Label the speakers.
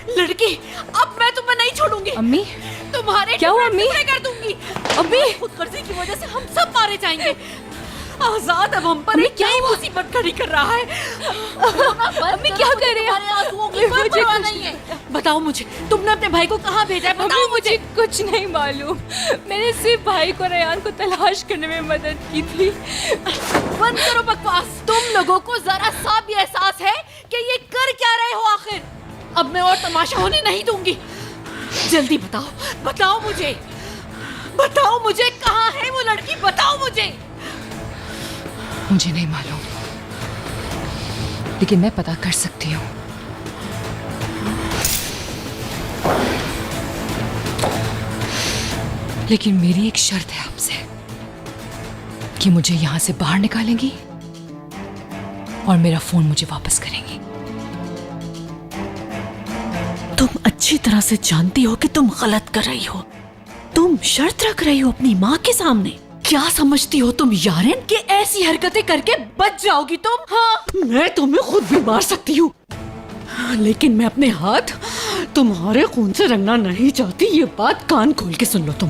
Speaker 1: लड़की, अब मैं तुम्हें नहीं छोड़ूंगी।
Speaker 2: अम्मी,
Speaker 1: तुम्हारे
Speaker 2: क्या हुआ अम्मी?
Speaker 1: टुकड़े कर दूंगी।
Speaker 2: अम्मी,
Speaker 1: खुदगर्जी की वजह से हम सब मारे जाएंगे। आजाद अब हम पर एक नई मुसीबत खड़ी कर रहा है।
Speaker 2: अम्मी क्या कर रहे हैं?
Speaker 1: तुम्हारे आंसुओं की कोई
Speaker 2: मुझे
Speaker 1: परवाह
Speaker 2: कुछ
Speaker 1: नहीं है। बताओ मुझे, तुमने अपने भाई को कहाँ भेजा है?
Speaker 2: अम्मी,
Speaker 1: बताओ
Speaker 2: मुझे कुछ नहीं मालूम। मैंने सिर्फ भाई को रेयान को तलाश करने में मदद की थी।
Speaker 1: बंद करो बकवास। तुम लोगों को जरा सा भी एहसास है कि ये कर क्या रहे हो आखिर? अब मैं और तमाशा होने नहीं दूंगी। जल्दी बताओ, बताओ मुझे, बताओ मुझे कहाँ है वो लड़की? बताओ मुझे।
Speaker 2: मुझे नहीं मालूम, लेकिन मैं पता कर सकती हूँ। लेकिन मेरी एक शर्त है आपसे कि मुझे यहां से बाहर निकालेंगी और मेरा फोन मुझे वापस करेंगी।
Speaker 1: तुम अच्छी तरह से जानती हो कि तुम गलत कर रही हो। तुम शर्त रख रही हो अपनी माँ के सामने। क्या समझती हो तुम यारेन कि ऐसी हरकतें करके बच जाओगी तुम? हाँ, मैं तुम्हें खुद भी मार सकती हूँ, लेकिन मैं अपने हाथ तुम्हारे खून से रंगना नहीं चाहती। ये बात कान खोल के सुन लो तुम।